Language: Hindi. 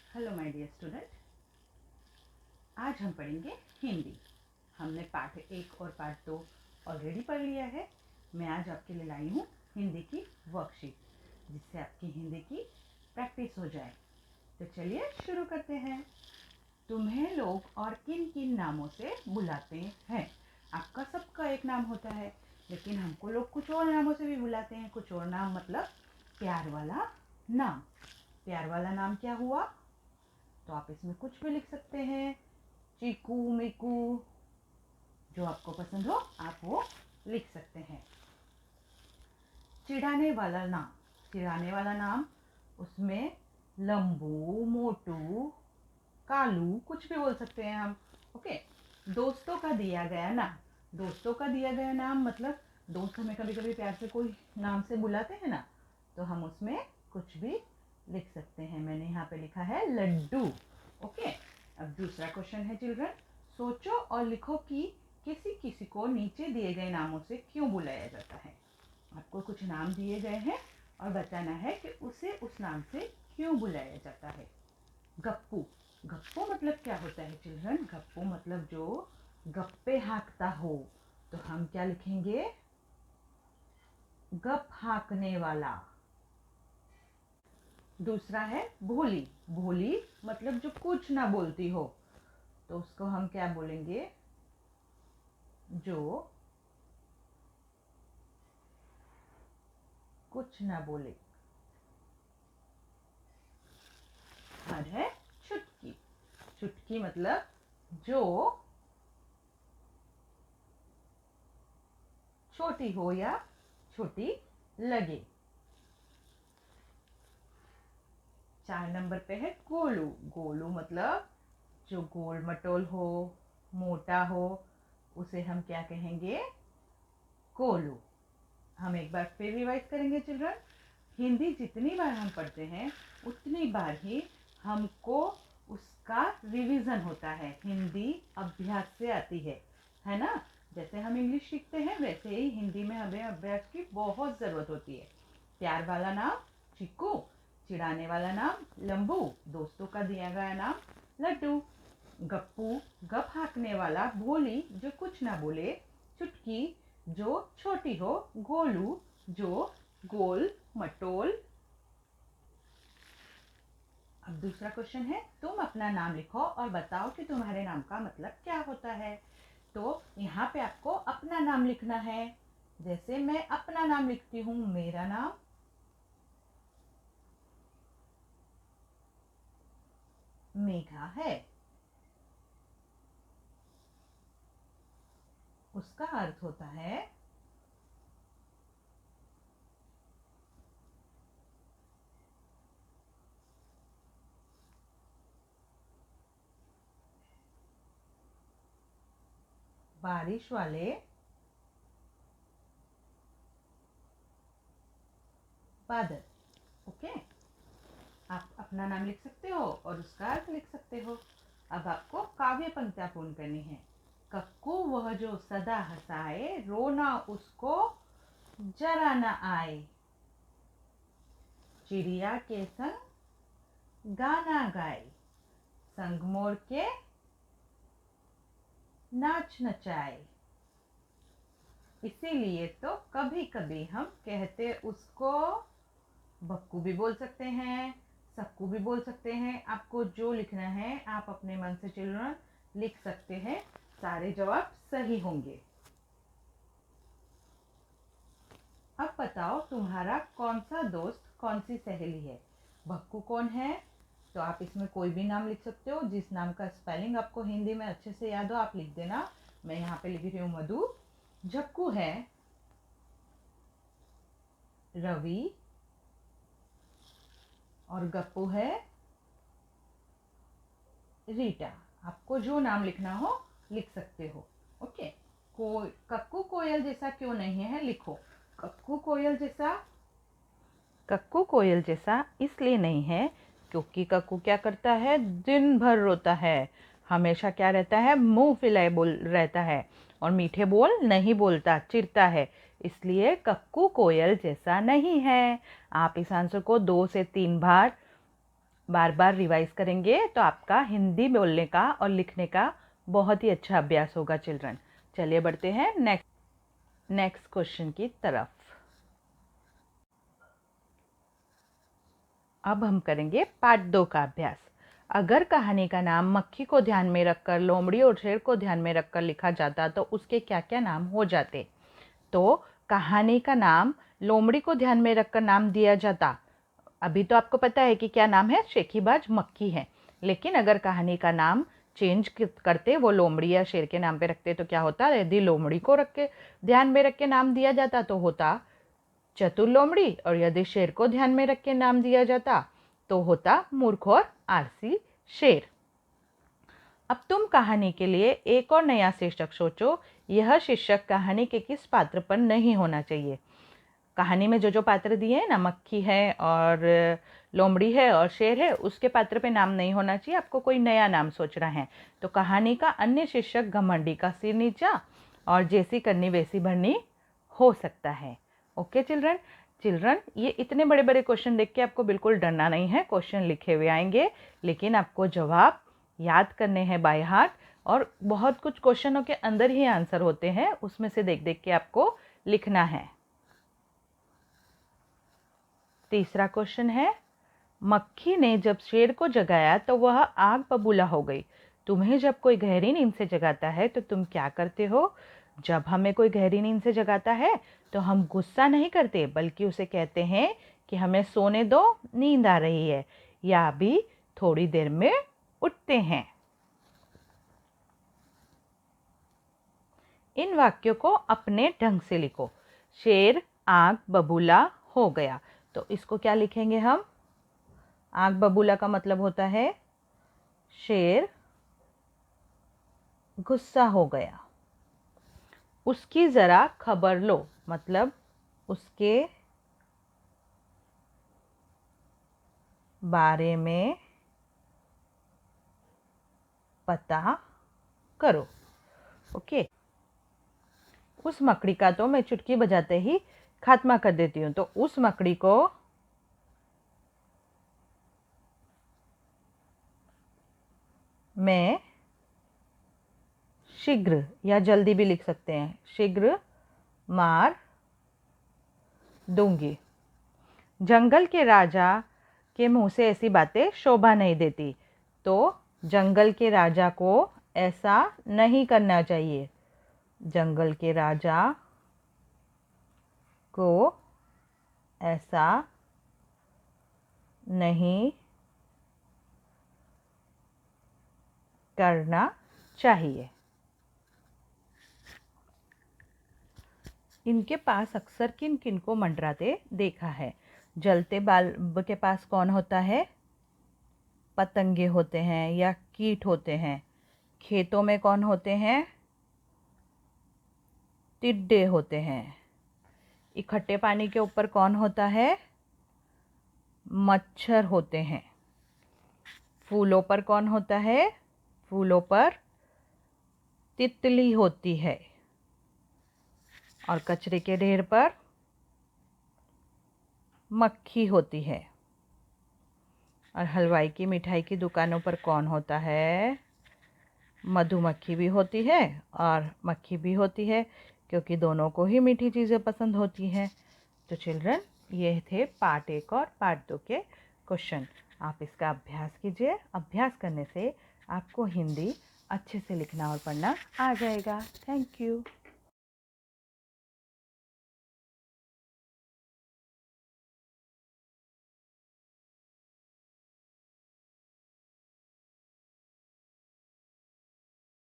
हेलो माय डियर स्टूडेंट, आज हम पढ़ेंगे हिंदी। हमने पाठ 1 और पाठ 2 ऑलरेडी पढ़ लिया है। मैं आज आपके लिए लाई हूँ हिंदी की वर्कशीट, जिससे आपकी हिंदी की प्रैक्टिस हो जाए। तो चलिए शुरू करते हैं। तुम्हें लोग और किन किन नामों से बुलाते हैं? आपका सबका एक नाम होता है, लेकिन हमको लोग कुछ और नामों से भी बुलाते हैं। कुछ और नाम मतलब प्यार वाला नाम। प्यार वाला नाम क्या हुआ? तो आप इसमें कुछ भी लिख सकते हैं, चीकू, मीकू, जो आपको पसंद हो आप वो लिख सकते हैं। चिढ़ाने वाला नाम, चिढ़ाने वाला नाम उसमें लंबू, मोटू, कालू कुछ भी बोल सकते हैं हम। ओके। दोस्तों का दिया गया नाम, दोस्तों का दिया गया नाम मतलब दोस्त हमें कभी कभी प्यार से कोई नाम से बुलाते हैं ना, तो हम उसमें कुछ भी लिख सकते हैं। मैंने यहाँ पे लिखा है लड्डू। ओके। अब दूसरा क्वेश्चन है चिल्ड्रन, सोचो और लिखो कि किसी किसी को नीचे दिए गए नामों से क्यों बुलाया जाता है। आपको कुछ नाम दिए गए हैं और बताना है कि उसे उस नाम से क्यों बुलाया जाता है। गप्पू, गप्पू मतलब क्या होता है चिल्ड्रन? गप्पू मतलब जो गप्पे हाँकता हो, तो हम क्या लिखेंगे? गप हाँकने वाला। दूसरा है भोली, भोली मतलब जो कुछ ना बोलती हो, तो उसको हम क्या बोलेंगे? जो कुछ ना बोले। और है चुटकी, चुटकी मतलब जो छोटी हो या छोटी लगे। 4 नंबर पे है गोलू, गोलू मतलब जो गोल मटोल हो, मोटा हो, उसे हम क्या कहेंगे? गोलू। हम एक बार फिर रिवाइज करेंगे चिल्ड्रन। हिंदी जितनी बार हम पढ़ते हैं उतनी बार ही हमको उसका रिवीजन होता है। हिंदी अभ्यास से आती है ना? जैसे हम इंग्लिश सीखते हैं वैसे ही हिंदी में हमें अभ्यास की बहुत ज़रूरत होती है। प्यार वाला नाम चीकू, चिढ़ाने वाला नाम लंबू, दोस्तों का दिया गया नाम लड्डू, गप्पू गप हाँकने वाला, भोली जो कुछ ना बोले, चुटकी जो छोटी हो, गोलू जो गोल मटोल। अब दूसरा क्वेश्चन है, तुम अपना नाम लिखो और बताओ कि तुम्हारे नाम का मतलब क्या होता है। तो यहाँ पे आपको अपना नाम लिखना है। जैसे मैं अपना नाम लिखती हूँ, मेरा नाम मेघा है। उसका अर्थ होता है बारिश वाले बादल। ओके। आप अपना नाम लिख सकते हो और उसका अर्थ लिख सकते हो। अब आपको काव्य पंक्तियां पूर्ण करनी है। कक्कू वह जो सदा हंसाए, रोना उसको जरा न आए। चिड़िया के संग गाना गाए, संग मोर के नाच नचाए। इसीलिए तो कभी कभी हम कहते उसको बक्कू भी बोल सकते हैं, सक्कू भी बोल सकते हैं। आपको जो लिखना है आप अपने मन से चिल्ड्रन लिख सकते हैं। सारे जवाब सही होंगे। अब बताओ तुम्हारा कौन सा दोस्त कौन सी सहेली है। भक्कू कौन है? तो आप इसमें कोई भी नाम लिख सकते हो, जिस नाम का स्पेलिंग आपको हिंदी में अच्छे से याद हो आप लिख देना। मैं यहाँ पे लिख रही हूँ मधु। झक्कू है रवि और गप्पू है रीटा। आपको जो नाम लिखना हो लिख सकते हो। ओके। कक्कू कोयल जैसा क्यों नहीं है, लिखो। कक्कू कोयल जैसा, कक्कू कोयल जैसा इसलिए नहीं है क्योंकि कक्कू क्या करता है? दिन भर रोता है, हमेशा क्या रहता है? मुंह फुलाए बोल रहता है और मीठे बोल नहीं बोलता, चिढ़ता है। इसलिए कक्कू कोयल जैसा नहीं है। आप इस आंसर को 2 से 3 बार बार बार रिवाइज करेंगे तो आपका हिंदी बोलने का और लिखने का बहुत ही अच्छा अभ्यास होगा चिल्ड्रन। चलिए बढ़ते हैं नेक्स्ट क्वेश्चन की तरफ। अब हम करेंगे पार्ट 2 का अभ्यास। अगर कहानी का नाम मक्खी को ध्यान में रखकर, लोमड़ी और शेर को ध्यान में रखकर लिखा जाता तो उसके क्या क्या नाम हो जाते। तो कहानी का नाम लोमड़ी को ध्यान में रखकर नाम दिया जाता। अभी तो आपको पता है कि क्या नाम है, शेखीबाज मक्खी है। लेकिन अगर कहानी का नाम चेंज करते, वो लोमड़ी या शेर के नाम पे रखते तो क्या होता। यदि लोमड़ी को रख के ध्यान में रख के नाम दिया जाता तो होता चतुर लोमड़ी, और यदि शेर को ध्यान में रख के नाम दिया जाता तो होता मूर्ख और आलसी शेर। अब तुम कहानी के लिए एक और नया शीर्षक सोचो। यह शीर्षक कहानी के किस पात्र पर नहीं होना चाहिए। कहानी में जो पात्र दिए हैं ना, मक्खी है और लोमड़ी है और शेर है, उसके पात्र पे नाम नहीं होना चाहिए। आपको कोई नया नाम सोचना है। तो कहानी का अन्य शीर्षक घमंडी का सिर नीचा और जैसी करनी वैसी भरनी हो सकता है। ओके चिल्ड्रन, ये इतने बड़े बड़े क्वेश्चन देख के आपको बिल्कुल डरना नहीं है। क्वेश्चन लिखे हुए आएंगे, लेकिन आपको जवाब याद करने हैं बाय हार्ट। और बहुत कुछ क्वेश्चनों के अंदर ही आंसर होते हैं, उसमें से देख देख के आपको लिखना है। तीसरा क्वेश्चन है, मक्खी ने जब शेर को जगाया तो वह आग बबूला हो गई। तुम्हें जब कोई गहरी नींद से जगाता है तो तुम क्या करते हो। जब हमें कोई गहरी नींद से जगाता है तो हम गुस्सा नहीं करते, बल्कि उसे कहते हैं कि हमें सोने दो, नींद आ रही है, या अभी थोड़ी देर में उठते हैं। इन वाक्यों को अपने ढंग से लिखो। शेर आग बबूला हो गया, तो इसको क्या लिखेंगे हम। आग बबूला का मतलब होता है शेर गुस्सा हो गया। उसकी जरा खबर लो, मतलब उसके बारे में पता करो। ओके, उस मकड़ी का तो मैं चुटकी बजाते ही खात्मा कर देती हूँ। तो उस मकड़ी को मैं शीघ्र या जल्दी भी लिख सकते हैं, शीघ्र मार दूंगी। जंगल के राजा के मुंह से ऐसी बातें शोभा नहीं देती। तो जंगल के राजा को ऐसा नहीं करना चाहिए। जंगल के राजा को ऐसा नहीं करना चाहिए। इनके पास अक्सर किन किन को मंडराते देखा है। जलते बल्ब के पास कौन होता है। पतंगे होते हैं या कीट होते हैं। खेतों में कौन होते हैं। टिड्डे होते हैं। इकट्ठे पानी के ऊपर कौन होता है। मच्छर होते हैं। फूलों पर कौन होता है। फूलों पर तितली होती है। और कचरे के ढेर पर मक्खी होती है। और हलवाई की मिठाई की दुकानों पर कौन होता है। मधुमक्खी भी होती है और मक्खी भी होती है, क्योंकि दोनों को ही मीठी चीज़ें पसंद होती हैं। तो चिल्ड्रन, ये थे पार्ट 1 और पार्ट 2 के क्वेश्चन। आप इसका अभ्यास कीजिए। अभ्यास करने से आपको हिंदी अच्छे से लिखना और पढ़ना आ जाएगा। Thank you.